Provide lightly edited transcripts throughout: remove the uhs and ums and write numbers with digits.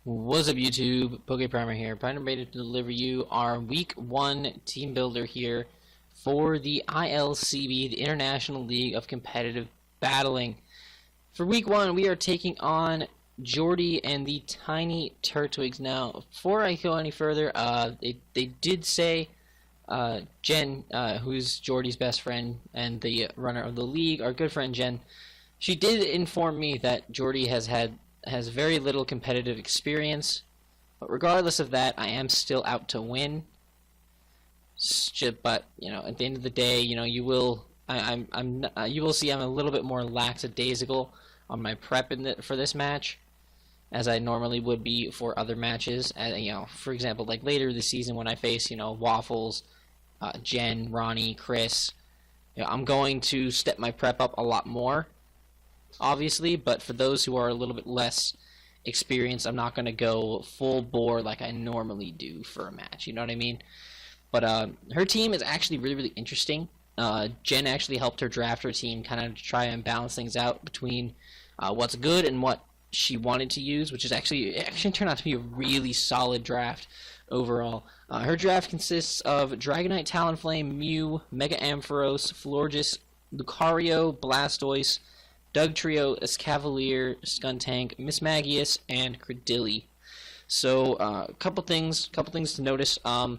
What's up YouTube, PokePrimer here, ready to deliver you our Week 1 team builder here for the ILCB, the International League of Competitive Battling. For Week 1, we are taking on Jordie and the Tiny Turtwigs. Now, before I go any further, they did say Jen, who's Jordie's best friend and the runner of the league, our good friend Jen, she did inform me that Jordie has very little competitive experience, but regardless of that, I am still out to win. But at the end of the day, you will see I'm a little bit more lackadaisical on my prep for this match, as I normally would be for other matches. For example, like later this season when I face Waffles, Jen, Ronnie, Chris, I'm going to step my prep up a lot more, obviously, but for those who are a little bit less experienced, I'm not going to go full bore like I normally do for a match, you know what I mean? But her team is actually really interesting. Jen actually helped her draft her team kind of to try and balance things out between what's good and what she wanted to use, which is actually turned out to be a really solid draft overall. Her draft consists of Dragonite, Talonflame, Mew, Mega Ampharos, Florges, Lucario, Blastoise, Dugtrio, Escavalier, Skuntank, Mismagius, and Credilli. So, a couple things to notice. Her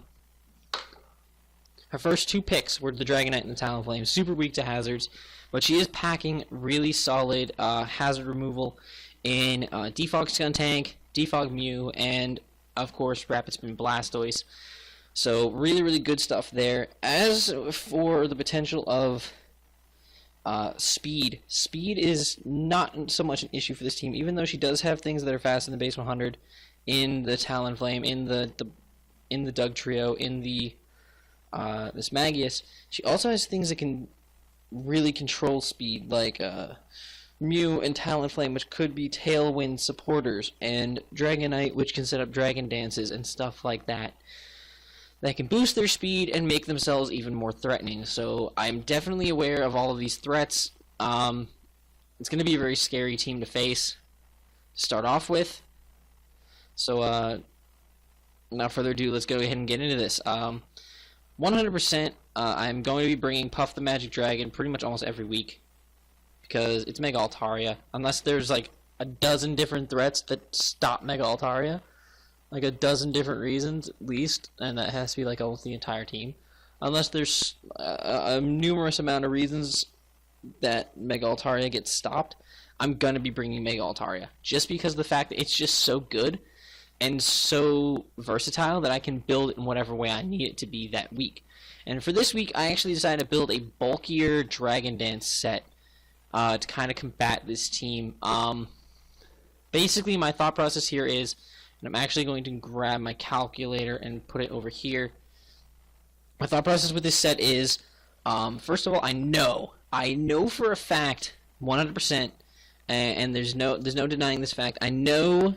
first two picks were the Dragonite and the Talonflame, super weak to hazards, but she is packing really solid hazard removal in Defog Skuntank, Defog Mew, and of course Rapid Spin Blastoise. So really good stuff there. As for the potential of speed is not so much an issue for this team, even though she does have things that are fast in the base 100, in the Talonflame, in the Dugtrio, in the this Magius. She also has things that can really control speed, like Mew and Talonflame, which could be Tailwind supporters, and Dragonite, which can set up Dragon Dances and stuff like that. That can boost their speed and make themselves even more threatening. So I'm definitely aware of all of these threats. It's going to be a very scary team to face to start off with. So without further ado, let's go ahead and get into this. 100%, I'm going to be bringing Puff the Magic Dragon pretty much almost every week, because it's Mega Altaria, unless there's like a dozen different threats that stop Mega Altaria. Like a dozen different reasons at least, and that has to be like almost the entire team. Unless there's a numerous amount of reasons that Mega Altaria gets stopped, I'm gonna be bringing Mega Altaria, just because of the fact that it's just so good and so versatile that I can build it in whatever way I need it to be that week. And for this week, I actually decided to build a bulkier Dragon Dance set to kind of combat this team. Basically, my thought process here is, and I'm actually going to grab my calculator and put it over here. My thought process with this set is, first of all, I know for a fact, 100%, and there's no denying this fact. I know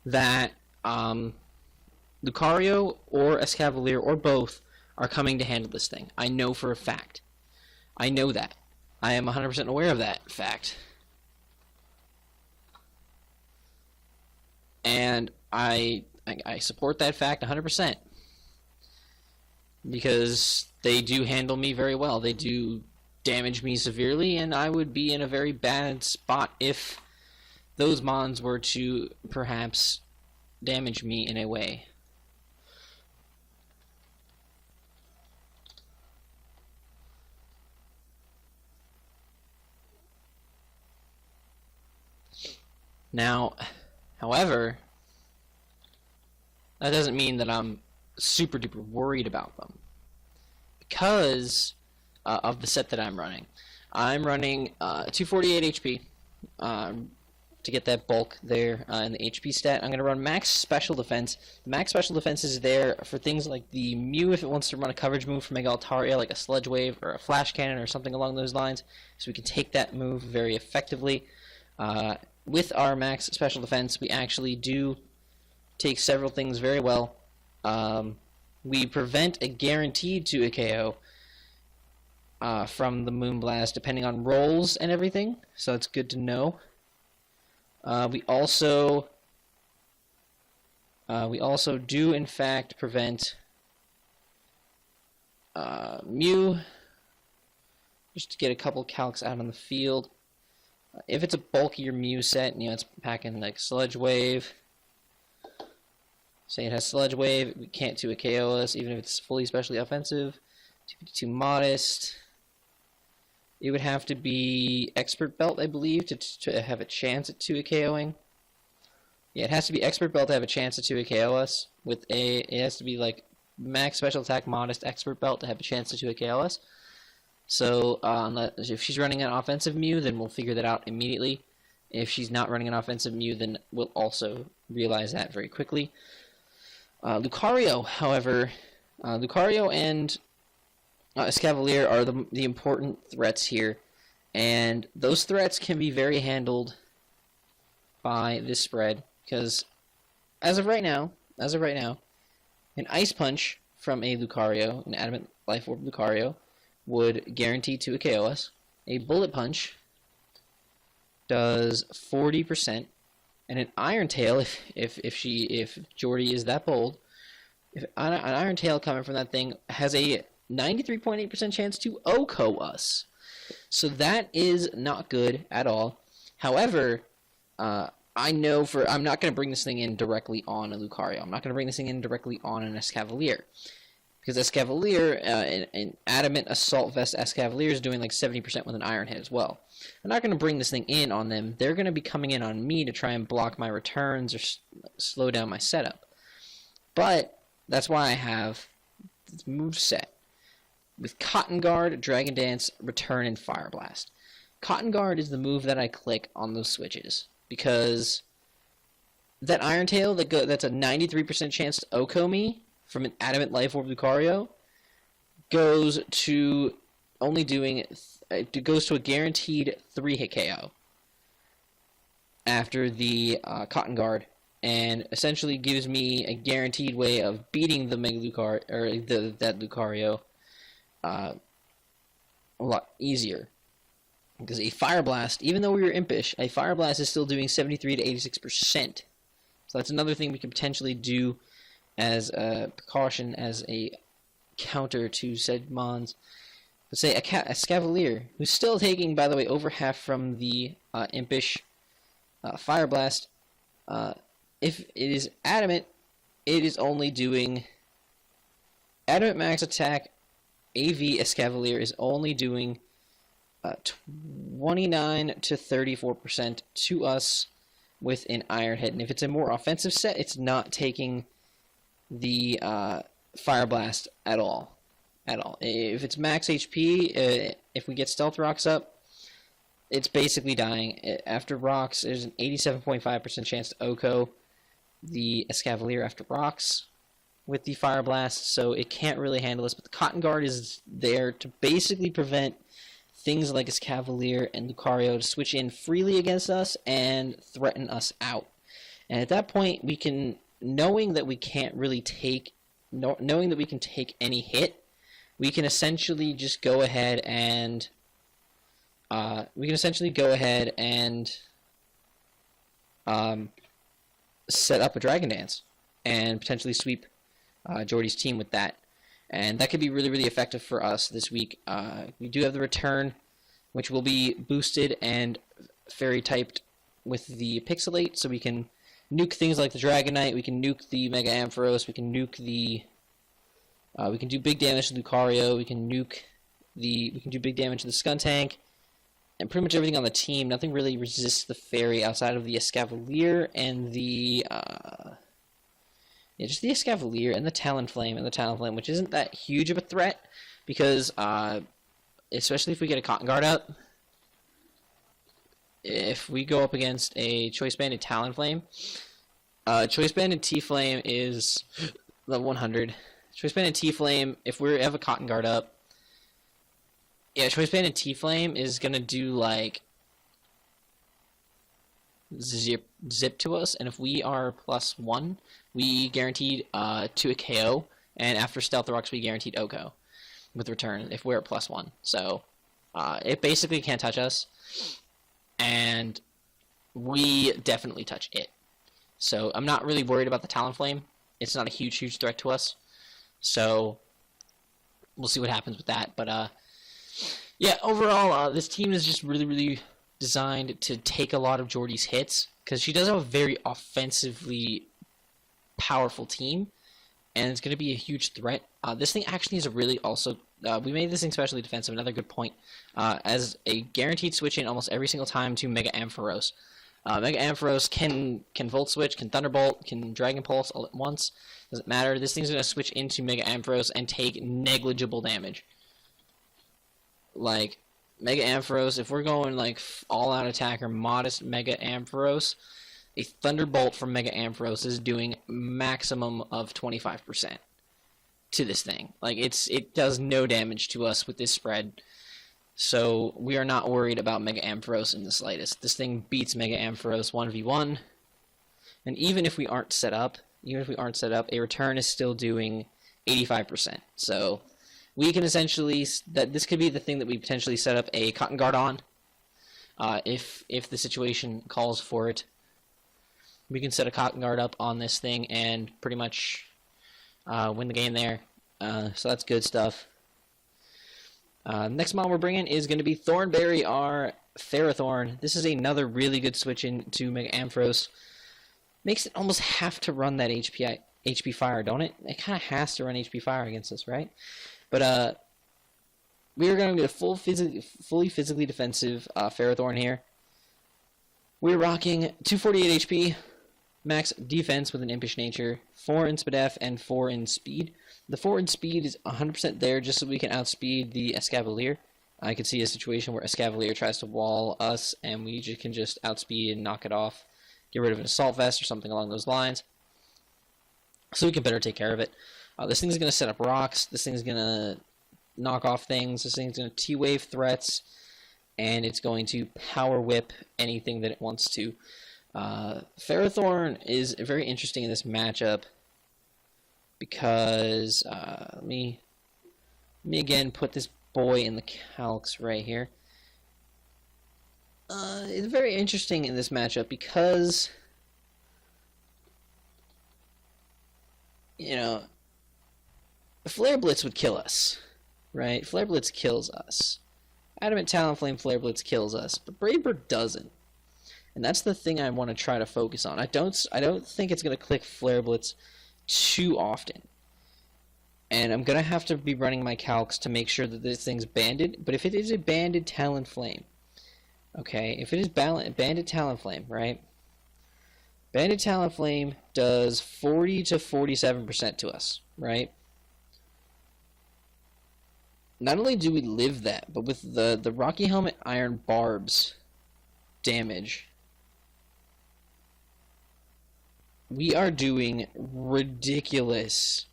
that Lucario or Escavalier or both are coming to handle this thing. I know for a fact. I know that. I am 100% aware of that fact. And I support that fact 100%, because they do handle me very well. They do damage me severely, and I would be in a very bad spot if those mons were to perhaps damage me in a way. Now, however, that doesn't mean that I'm super duper worried about them, because of the set that I'm running. I'm running 248 HP to get that bulk there in the HP stat. I'm going to run max special defense. Max special defense is there for things like the Mew if it wants to run a coverage move for Mega Altaria, like a Sludge Wave or a Flash Cannon or something along those lines, so we can take that move very effectively. With our max special defense, we actually do take several things very well. We prevent a guaranteed 2 KO from the Moonblast, depending on rolls and everything, so it's good to know. We also We also do, in fact, prevent Mew, just to get a couple calcs out on the field. If it's a bulkier Mew set, you know, it's packing like Sludge Wave. Say it has Sludge Wave, we can't 2 a KO us, even if it's fully specially offensive. Too modest. It would have to be Expert Belt, I believe, to have a chance at 2 a KOing. Yeah, it has to be Expert Belt to have a chance at 2 a KO us. It has to be like max special attack modest Expert Belt to have a chance to 2 a KO us. So if she's running an offensive Mew, then we'll figure that out immediately. If she's not running an offensive Mew, then we'll also realize that very quickly. Lucario, however, Lucario and Escavalier are the important threats here, and those threats can be very handled by this spread, because as of right now, an Ice Punch from a Lucario, an Adamant Life Orb Lucario, would guarantee 2 a KO us. A Bullet Punch does 40%, and an Iron Tail, if Jordie is that bold, if an Iron Tail coming from that thing has a 93.8% chance to OHKO us. So that is not good at all. However, I know I'm not going to bring this thing in directly on a Lucario. I'm not going to bring this thing in directly on an Escavalier. Because Escavalier, an Adamant Assault Vest Escavalier is doing like 70% with an Iron Hit as well. I'm not going to bring this thing in on them. They're going to be coming in on me to try and block my returns or slow down my setup. But that's why I have this moveset with Cotton Guard, Dragon Dance, Return, and Fire Blast. Cotton Guard is the move that I click on those switches, because that Iron Tail that's a 93% chance to OHKO me from an Adamant Life Orb Lucario goes to only doing it goes to a guaranteed 3-hit KO after the Cotton Guard, and essentially gives me a guaranteed way of beating the Mega Lucario or that Lucario a lot easier. Because a Fire Blast, even though we were impish, a Fire Blast is still doing 73 to 86%. So that's another thing we can potentially do as a precaution, as a counter to said mons. But say a Escavalier, who's still taking, by the way, over half from the impish Fire Blast. If it is Adamant, it is only doing Adamant Max Attack. AV Escavalier is only doing 29 to 34% to us with an Iron Hit. And if it's a more offensive set, it's not taking the Fire Blast at all. If it's max HP, if we get Stealth Rocks up, it's basically dying. After Rocks, there's an 87.5% chance to OHKO the Escavalier after Rocks with the Fire Blast, so it can't really handle this. But the Cotton Guard is there to basically prevent things like Escavalier and Lucario to switch in freely against us and threaten us out. And at that point, we can, knowing that we can't really take, knowing that we can take any hit, we can essentially just go ahead and set up a Dragon Dance and potentially sweep Jordie's team with that. And that could be really, really effective for us this week. We do have the Return, which will be boosted and fairy typed with the Pixelate, so we can nuke things like the Dragonite, we can nuke the Mega Ampharos, we can nuke the we can do big damage to Lucario, we can do big damage to the Skuntank, and pretty much everything on the team. Nothing really resists the fairy outside of the Escavalier and the just the Escavalier and the Talonflame, which isn't that huge of a threat, because especially if we get a Cotton Guard up, if we go up against a Choice Banded Talonflame, Choice Banded T-Flame is level 100. Choice Banded T-Flame, if we have a Cotton Guard up, yeah, Choice Banded T-Flame is gonna do like zip to us, and if we are +1, we guaranteed to a KO, and after Stealth Rocks we guaranteed OHKO with Return if we're at +1. So it basically can't touch us, and we definitely touch it. So I'm not really worried about the Talonflame. It's not a huge threat to us. So we'll see what happens with that. But yeah, overall, this team is just really designed to take a lot of Jordie's hits, because she does have a very offensively powerful team, and it's going to be a huge threat. This thing actually is a really also... we made this thing specially defensive, another good point, as a guaranteed switch in almost every single time to Mega Ampharos. Mega Ampharos can Volt Switch, can Thunderbolt, can Dragon Pulse all at once. Doesn't matter. This thing's going to switch into Mega Ampharos and take negligible damage. Like, Mega Ampharos, if we're going like all-out attack or modest Mega Ampharos, a Thunderbolt from Mega Ampharos is doing maximum of 25% to this thing. Like, it does no damage to us with this spread. So we are not worried about Mega Ampharos in the slightest. This thing beats Mega Ampharos 1v1. And even if we aren't set up, a return is still doing 85%. So we can essentially, this could be the thing that we potentially set up a Cotton Guard on, if the situation calls for it. We can set a Cotton Guard up on this thing and pretty much win the game there. So that's good stuff. Next mon we're bringing is going to be Thornberry, our Ferrothorn. This is another really good switch into Mega Ampharos. Makes it almost have to run that HP Fire, don't it? It kind of has to run HP Fire against us, right? But we are going to get a fully physically defensive Ferrothorn here. We're rocking 248 HP, max defense with an Impish Nature, 4 in Spadef, and 4 in Speed. The 4 in Speed is 100% there just so we can outspeed the Escavalier. I could see a situation where Escavalier tries to wall us, and we can just outspeed and knock it off. Get rid of an Assault Vest or something along those lines. So we can better take care of it. This thing's going to set up rocks. This thing's going to knock off things. This thing's going to T-Wave threats. And it's going to Power Whip anything that it wants to. Ferrothorn is very interesting in this matchup, because let me again put this boy in the calcs right here. It's very interesting in this matchup because, you know, Flare Blitz would kill us, right? Flare Blitz kills us. Adamant Talonflame Flare Blitz kills us, but Brave Bird doesn't. And that's the thing I want to try to focus on. I don't think it's going to click Flare Blitz too often. And I'm going to have to be running my calcs to make sure that this thing's banded. But if it is a banded Talonflame, okay, if it is banded Talonflame, right? Banded Talonflame does 40 to 47% to us, right? Not only do we live that, but with the Rocky Helmet Iron Barbs damage, we are doing ridiculous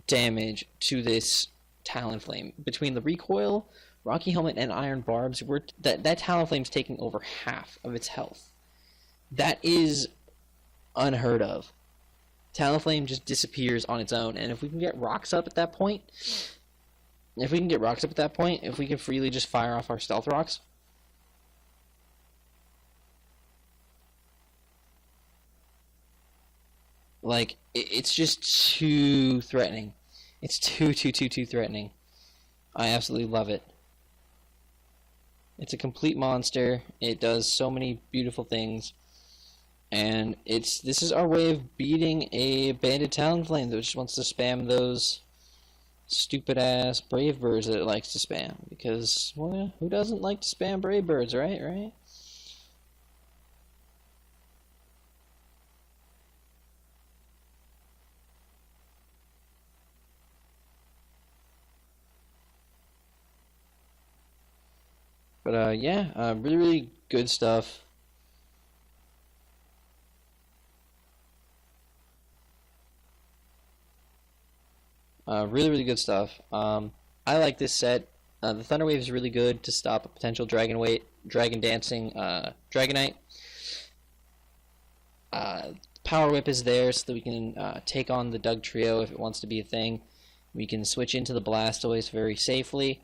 damage to this Talonflame. Between the recoil, Rocky Helmet, and Iron Barbs, that Talonflame's taking over half of its health. That is unheard of. Talonflame just disappears on its own, and if we can get rocks up at that point, if we can freely just fire off our stealth rocks, like, it's just too threatening. It's too threatening. I absolutely love it. It's a complete monster. It does so many beautiful things. And this is our way of beating a banded Talonflame that just wants to spam those stupid-ass Brave Birds that it likes to spam. Because, well, who doesn't like to spam Brave Birds, right? But, yeah, really good stuff. Really good stuff. I like this set. The Thunder Wave is really good to stop a potential Dragon Dancing Dragonite. Power Whip is there so that we can take on the Doug Trio if it wants to be a thing. We can switch into the Blastoise very safely,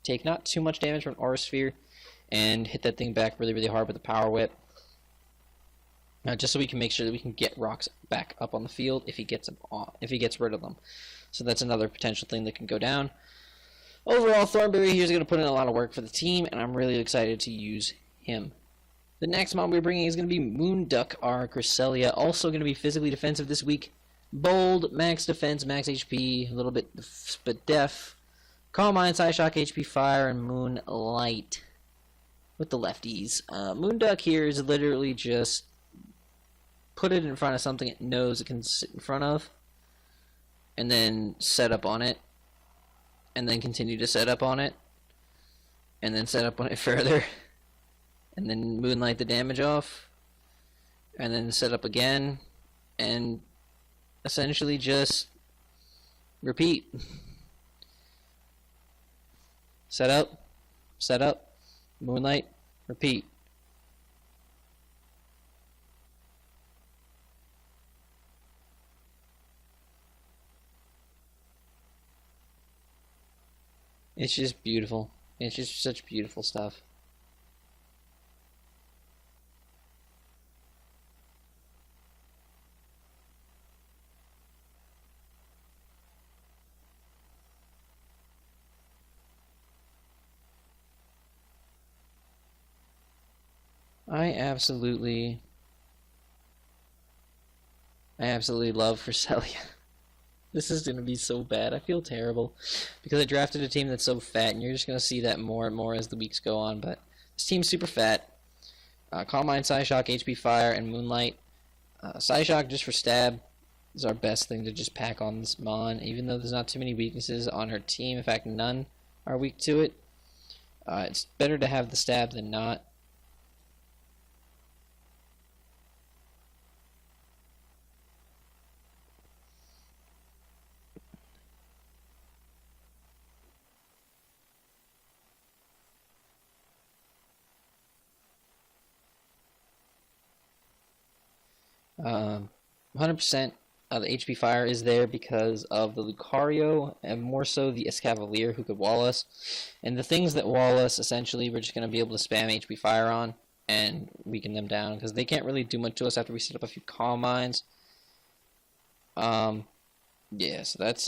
take not too much damage from Aura Sphere, and hit that thing back really hard with the Power Whip. just so we can make sure that we can get rocks back up on the field if he gets rid of them. So that's another potential thing that can go down. Overall, Thornberry here is going to put in a lot of work for the team, and I'm really excited to use him. The next mob we're bringing is going to be Moonduck, our Cresselia, also going to be physically defensive this week. Bold, max defense, max HP, a little bit but def. Calm Mind, Psyshock, HP Fire, and Moonlight with the lefties. Moonduck here is literally just put it in front of something it knows it can sit in front of, and then set up on it, and then continue to set up on it, and then set up on it further, and then Moonlight the damage off, and then set up again, and essentially just repeat. Set up, Moonlight, repeat. It's just beautiful. It's just such beautiful stuff. I absolutely love Cresselia. This is going to be so bad. I feel terrible because I drafted a team that's so fat, and you're just going to see that more and more as the weeks go on. But this team's super fat. Calm Mind, Psyshock, HP Fire, and Moonlight. Psyshock just for stab is our best thing to just pack on this Mon, even though there's not too many weaknesses on her team. In fact, none are weak to it. It's better to have the stab than not. Um, 100% of the HP Fire is there because of the Lucario, and more so the Escavalier, who could wall us. And the things that wall us, essentially, we're just going to be able to spam HP Fire on and weaken them down, because they can't really do much to us after we set up a few Calm Minds. Yeah, so that's,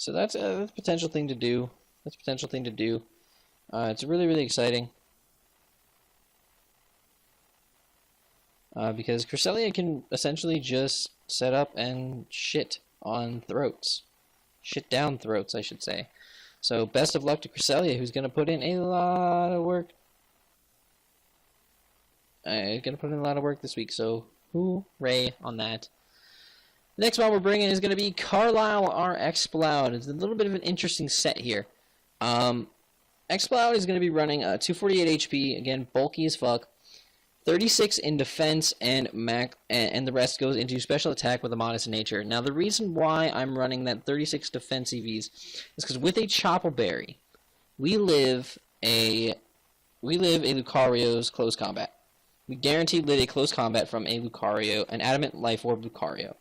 that's a potential thing to do. That's a potential thing to do. It's really, really exciting. Because Cresselia can essentially just set up and shit on throats. Shit down throats, I should say. So best of luck to Cresselia, who's going to put in a lot of work. Going to put in a lot of work this week, so hooray on that. The next one we're bringing is going to be Carlisle, our Exploud. It's a little bit of an interesting set here. Exploud is going to be running 248 HP, again, bulky as fuck, 36 in defense, and the rest goes into special attack with a modest nature. Now, the reason why I'm running that 36 defense EVs is because with a Choppleberry, we live a Lucario's close combat. We guaranteed live a close combat from a Lucario, an Adamant Life Orb Lucario.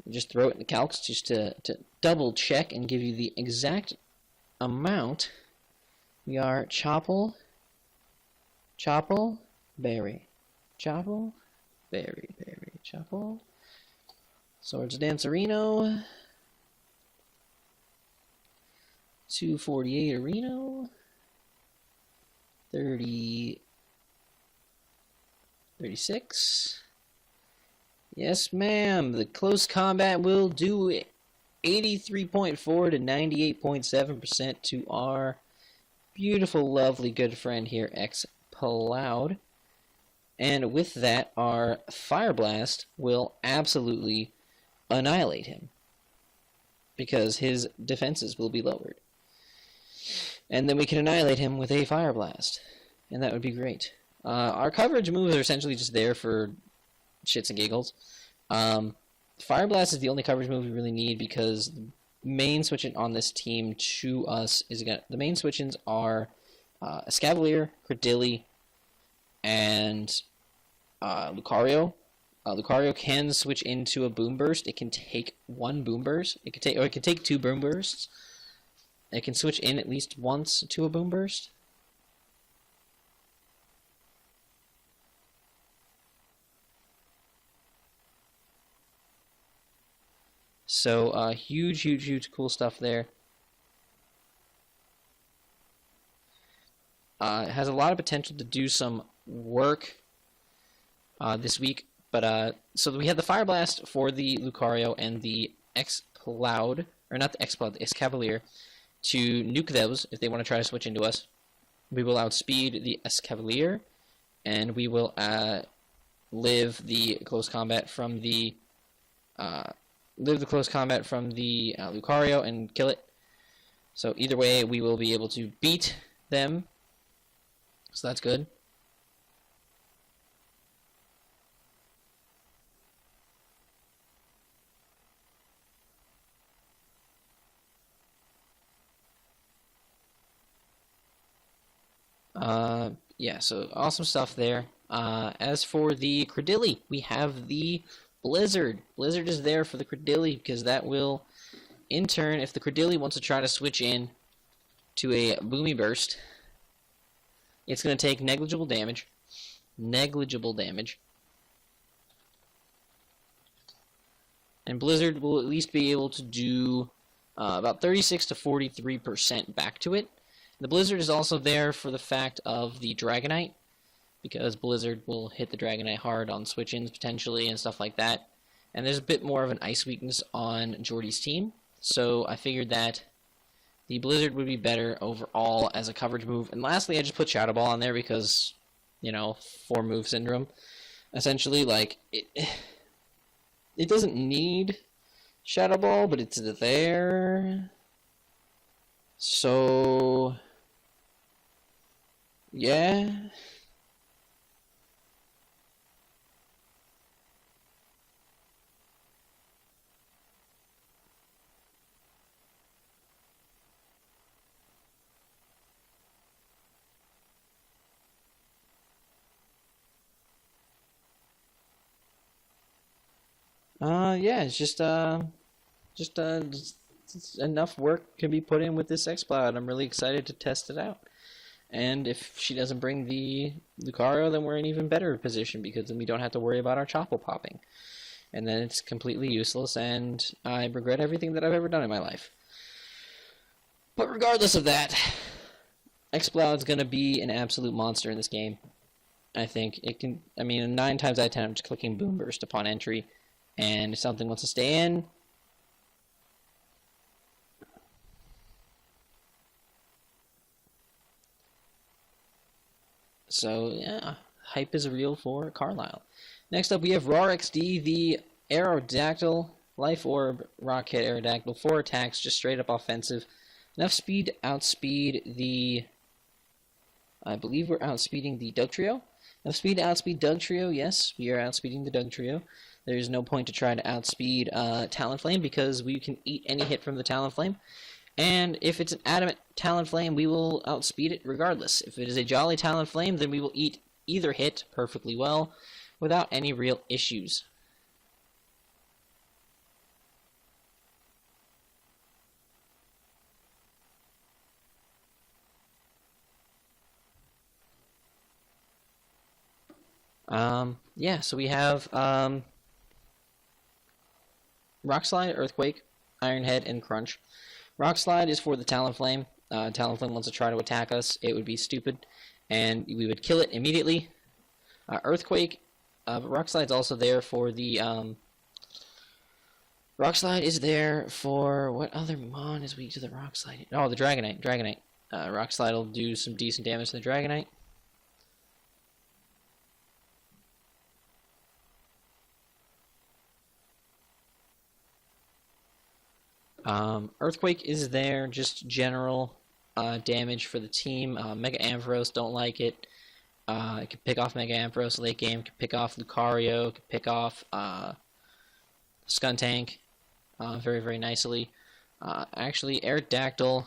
Just throw it in the calcs just to double check and give you the exact amount. We are Choppleberry. Swords Dancerino. 248 Areno. 36. Yes, ma'am. The close combat will do it. 83.4 to 98.7% to our beautiful, lovely, good friend here, Exploud. And with that, our Fire Blast will absolutely annihilate him, because his defenses will be lowered. And then we can annihilate him with a Fire Blast, and that would be great. Our coverage moves are essentially just there for shits and giggles. Fire Blast is the only coverage move we really need, because the main switch-in on this team to us is the main switch-ins are Escavalier, Credilli, and Lucario. Lucario can switch into a Boom Burst. It can take one Boom Burst. It can take two Boom Bursts, It can switch in at least once to a Boom Burst. So, huge cool stuff there. It has a lot of potential to do some work this week. But, so we had the Fire Blast for the Lucario and the X-Cloud, or not the X-Cloud, the Escavalier, to nuke those if they want to try to switch into us. We will outspeed the Escavalier, and we will live the close combat from the Lucario and kill it. So either way, we will be able to beat them. So that's good. Yeah, so awesome stuff there. As for the Credilli, we have the Blizzard. Blizzard is there for the Credilli because that will, in turn, if the Credilli wants to try to switch in to a Boomy Burst, it's going to take negligible damage. Negligible damage. And Blizzard will at least be able to do about 36 to 43% back to it. The Blizzard is also there for the fact of the Dragonite, because Blizzard will hit the Dragonite hard on switch-ins potentially and stuff like that. And there's a bit more of an ice weakness on Jordie's team, so I figured that the Blizzard would be better overall as a coverage move. And lastly, I just put Shadow Ball on there because, you know, 4-move syndrome. Essentially, like, it doesn't need Shadow Ball, but it's there. So, yeah. Yeah, it's just enough work can be put in with this X-Cloud. I'm really excited to test it out. And if she doesn't bring the Lucario, then we're in even better position, because then we don't have to worry about our Chople popping. And then it's completely useless, and I regret everything that I've ever done in my life. But regardless of that, X-Cloud's going to be an absolute monster in this game. I think it can, 9 times out of 10 I'm just clicking Boom Burst upon entry. And if something wants to stay in, so yeah, hype is real for Carlisle. Next up we have RARXD, the Aerodactyl, Life Orb, Rocket Aerodactyl, 4 attacks, just straight up offensive. Enough speed to outspeed the, I believe we're outspeeding the Dugtrio. Enough speed to outspeed Dugtrio, yes, we are outspeeding the Dugtrio. There's no point to try to outspeed Talonflame because we can eat any hit from the Talonflame. And if it's an adamant Talonflame, we will outspeed it regardless. If it is a Jolly Talonflame, then we will eat either hit perfectly well without any real issues. Yeah, so we have Rock Slide, Earthquake, Iron Head, and Crunch. Rock Slide is for the Talonflame. Talonflame wants to try to attack us. It would be stupid, and we would kill it immediately. Earthquake, but Rock Slide's also there for the, Rock Slide is there for, what other mon is weak to the Rock Slide? Oh, the Dragonite. Rock Slide will do some decent damage to the Dragonite. Earthquake is there, just general damage for the team. Mega Ampharos, don't like it. It can pick off Mega Ampharos late game, can pick off Lucario, can pick off Skuntank very, very nicely. Actually, Aerodactyl,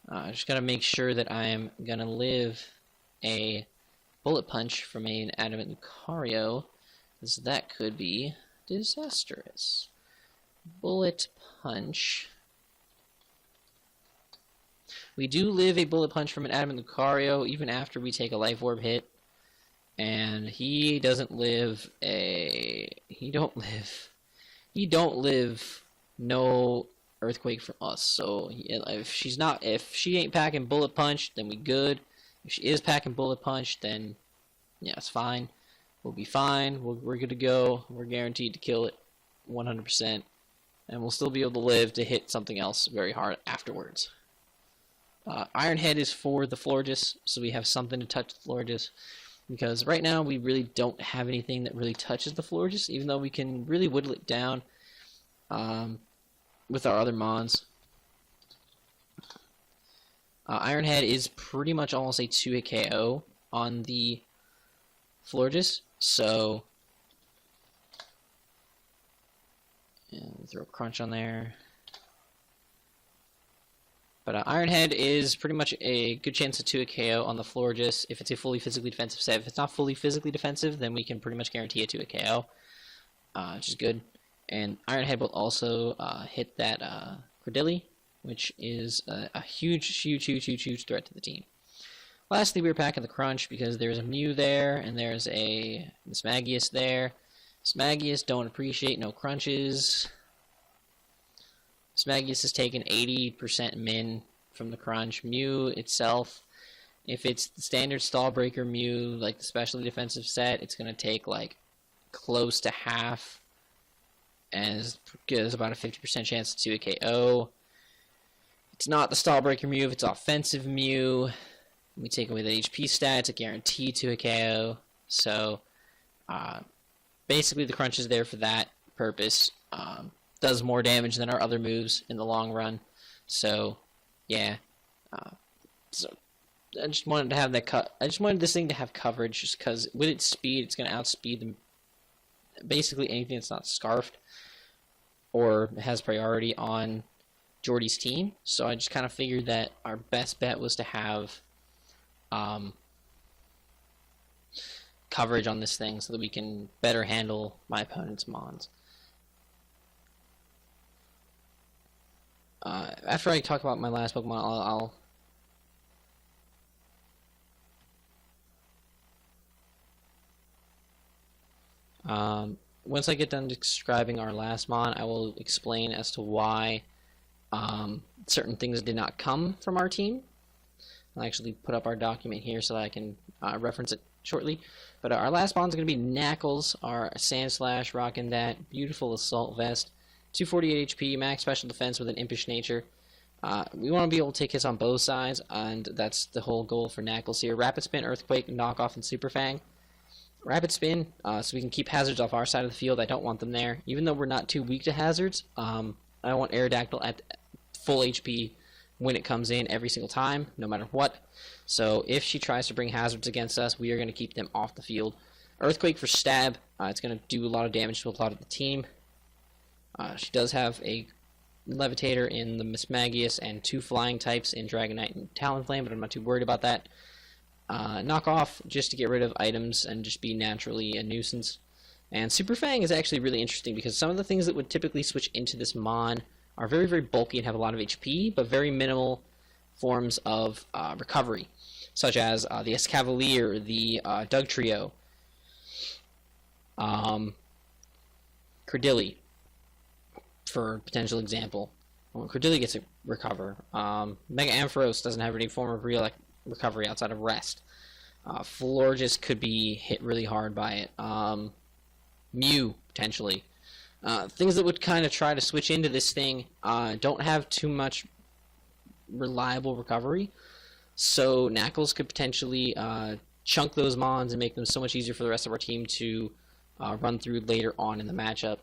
I just gotta make sure that I'm gonna live a Bullet Punch from an Adamant Lucario, because that could be disastrous. Bullet Punch. We do live a bullet punch from an Adamant Lucario even after we take a Life Orb hit. And he doesn't live he don't live no Earthquake from us. So if she ain't packing Bullet Punch, then we good. If she is packing Bullet Punch, then yeah, it's fine. We'll be fine. We're good to go. We're guaranteed to kill it 100%. And we'll still be able to live to hit something else very hard afterwards. Iron Head is for the Florges, so we have something to touch the Florges. Because right now we really don't have anything that really touches the Florges, even though we can really whittle it down with our other mons. Iron Head is pretty much almost a 2-hit KO on the Florges, so and throw a Crunch on there. But Iron Head is pretty much a good chance of 2-hit KO on the Florges if it's a fully physically defensive set. If it's not fully physically defensive, then we can pretty much guarantee a 2-hit KO, which is good. And Iron Head will also hit that Cordilli, which is a huge threat to the team. Lastly, we're packing the Crunch because there's a Mew there, and there's a Mismagius there. Mismagius don't appreciate no crunches. Mismagius is taking 80% min from the Crunch. Mew itself, if it's the standard Stall Breaker Mew, like the specially defensive set, it's going to take like close to half, and there's about a 50% chance to 2-hit KO. It's not the Stall Breaker Mew if it's offensive Mew. We take away the HP stat, it's a guarantee to a KO. So, basically the Crunch is there for that purpose. Does more damage than our other moves in the long run. So, yeah. So I just wanted to have that I just wanted this thing to have coverage, just because with its speed, it's going to outspeed basically anything that's not Scarfed or has priority on Jordie's team. So I just kind of figured that our best bet was to have coverage on this thing so that we can better handle my opponent's mons. After I talk about my last Pokemon, once I get done describing our last mon, I will explain as to why certain things did not come from our team. I'll actually put up our document here so that I can reference it shortly. But our last mon is going to be Knuckles, our Sandslash, rocking that beautiful Assault Vest. 248 HP, max special defense with an impish nature. We want to be able to take hits on both sides, and that's the whole goal for Knuckles here. Rapid Spin, Earthquake, Knockoff, and Super Fang. Rapid Spin, so we can keep hazards off our side of the field. I don't want them there. Even though we're not too weak to hazards, I want Aerodactyl at full HP when it comes in every single time, no matter what. So if she tries to bring hazards against us, we are going to keep them off the field. Earthquake for stab. It's going to do a lot of damage to a lot of the team. She does have a Levitator in the Mismagius and 2 flying types in Dragonite and Talonflame, but I'm not too worried about that. Knock off just to get rid of items and just be naturally a nuisance. And Super Fang is actually really interesting because some of the things that would typically switch into this mon are very, very bulky and have a lot of HP, but very minimal forms of recovery, such as the Escavalier, the Dugtrio, Cordilli, for potential example. Well, Cordilli gets to recover. Mega Ampharos doesn't have any form of real recovery outside of rest. Florges could be hit really hard by it. Mew, potentially. Things that would kind of try to switch into this thing don't have too much reliable recovery. So Knuckles could potentially chunk those mons and make them so much easier for the rest of our team to run through later on in the matchup.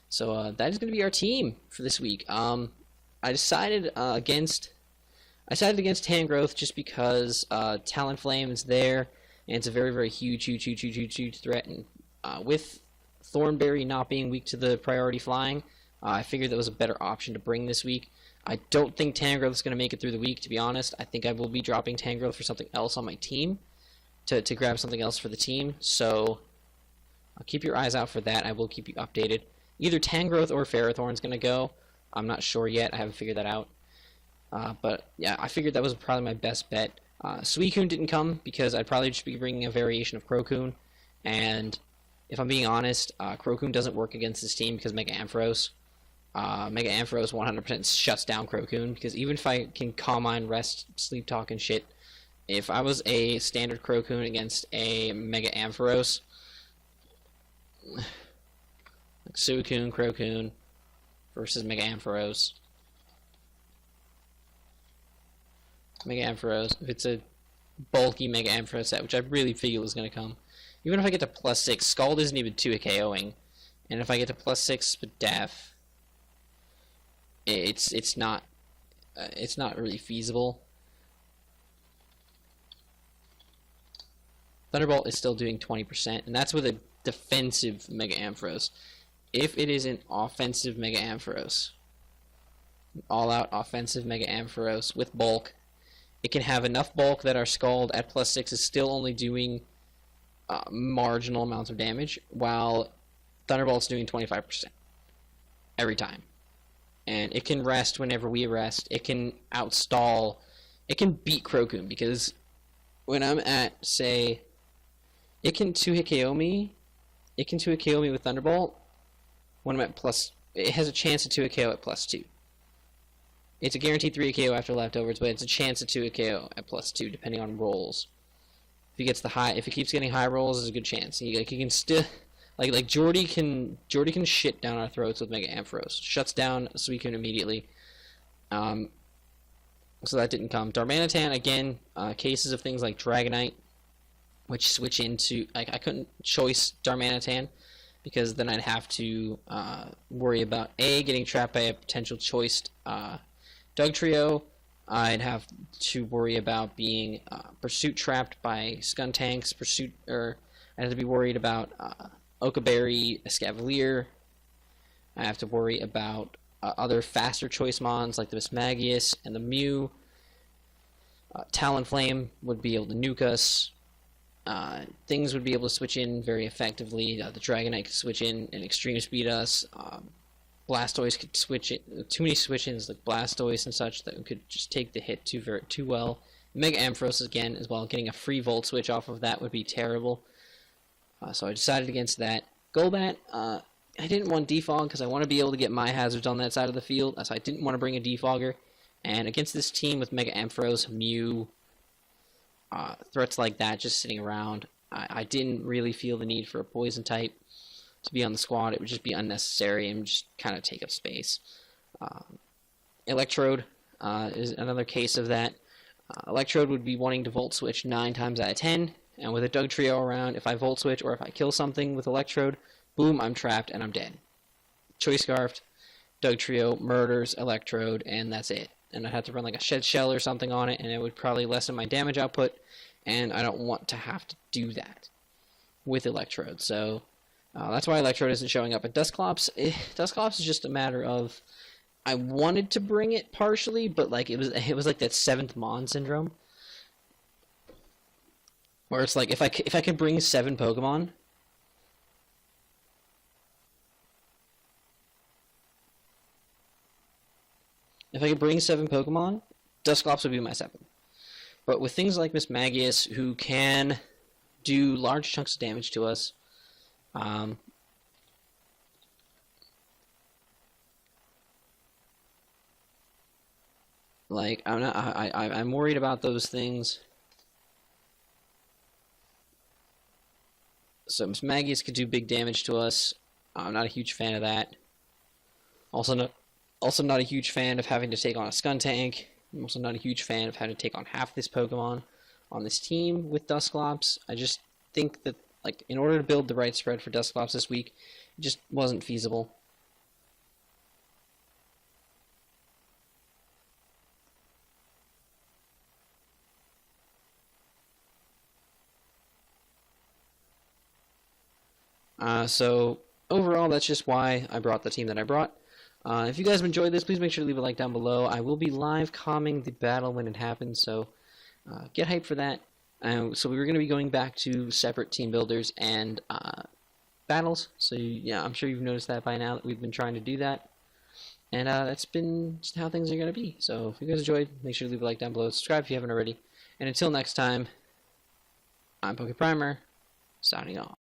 So that is going to be our team for this week. I decided against Tangrowth just because Talonflame is there, and it's a very, very huge threat. And with Thornberry not being weak to the priority flying, I figured that was a better option to bring this week. I don't think Tangrowth is going to make it through the week, to be honest. I think I will be dropping Tangrowth for something else on my team, to grab something else for the team. So keep your eyes out for that. I will keep you updated. Either Tangrowth or Ferrothorn is going to go. I'm not sure yet. I haven't figured that out. But yeah, I figured that was probably my best bet. Suicune didn't come because I'd probably just be bringing a variation of Crocoon, and if I'm being honest, Crocoon doesn't work against this team because Mega Ampharos. Mega Ampharos 100% shuts down Crocoon, because even if I can Calm Mind, Rest, Sleep Talk, and shit, if I was a standard Crocoon against a Mega Ampharos, like Suicune, Crocoon versus Mega Ampharos. Mega Ampharos, if it's a bulky Mega Ampharos set, which I really feel is going to come. Even if I get to +6, Scald isn't even 2 KOing, and if I get to +6 with Def, it's not really feasible. Thunderbolt is still doing 20%, and that's with a defensive Mega Ampharos. If it is an offensive Mega Ampharos, all-out offensive Mega Ampharos with bulk, it can have enough bulk that our Scald at +6 is still only doing marginal amounts of damage, while Thunderbolt's doing 25% every time. And it can rest whenever we rest. It can outstall. It can beat Crocoon, because when I'm at, say, it can 2-hit KO me. It can 2-hit KO me with Thunderbolt when I'm at it has a chance to 2-hit KO at +2. It's a guaranteed 3-hit KO after leftovers, but it's a chance to 2-hit KO at +2 depending on rolls. If he keeps getting high rolls, there's a good chance. He can still, like Jordie can shit down our throats with Mega Ampharos. Shuts down Suicune immediately. So that didn't come. Darmanitan, again, cases of things like Dragonite, which switch into, I couldn't choice Darmanitan, because then I'd have to worry about getting trapped by a potential choiced Dugtrio. I'd have to worry about being pursuit trapped by Skuntank's pursuit, or I'd have to be worried about Okaberry, Escavalier. I have to worry about other faster choice mons like the Mismagius and the Mew. Talonflame would be able to nuke us. Things would be able to switch in very effectively. The Dragonite could switch in and extreme speed us. Blastoise could switch it. Too many switch-ins like Blastoise and such that could just take the hit too well. Mega Ampharos again as well. Getting a free Volt switch off of that would be terrible. So I decided against that. Golbat, I didn't want Defog because I want to be able to get my hazards on that side of the field. So I didn't want to bring a Defogger. And against this team with Mega Ampharos, Mew, threats like that just sitting around, I didn't really feel the need for a Poison type to be on the squad. It would just be unnecessary and just kind of take up space. Electrode is another case of that. Electrode would be wanting to Volt Switch 9 times out of 10, and with a Dugtrio around, if I Volt Switch or if I kill something with Electrode, boom, I'm trapped and I'm dead. Choice Scarfed, Dugtrio murders Electrode, and that's it. And I'd have to run like a Shed Shell or something on it, and it would probably lessen my damage output, and I don't want to have to do that with Electrode. So that's why Electrode isn't showing up at Dusclops. Dusclops is just a matter of, I wanted to bring it partially, but like it was like that 7th Mon syndrome, where it's like if I could bring 7 Pokemon, Dusclops would be my 7th. But with things like Mismagius, who can do large chunks of damage to us, like I'm worried about those things. So Mismagius could do big damage to us. I'm not a huge fan of that. Also not a huge fan of having to take on a Skuntank. I'm also not a huge fan of having to take on half this Pokemon on this team with Dusclops. I just think that, like, in order to build the right spread for Dusclops this week, it just wasn't feasible. So overall, that's just why I brought the team that I brought. If you guys have enjoyed this, please make sure to leave a like down below. I will be live calming the battle when it happens, so get hyped for that. So we were going to be going back to separate team builders and battles. So yeah, I'm sure you've noticed that by now that we've been trying to do that. And that's been just how things are going to be. So if you guys enjoyed, make sure to leave a like down below, subscribe if you haven't already. And until next time, I'm PokePrimer, signing off.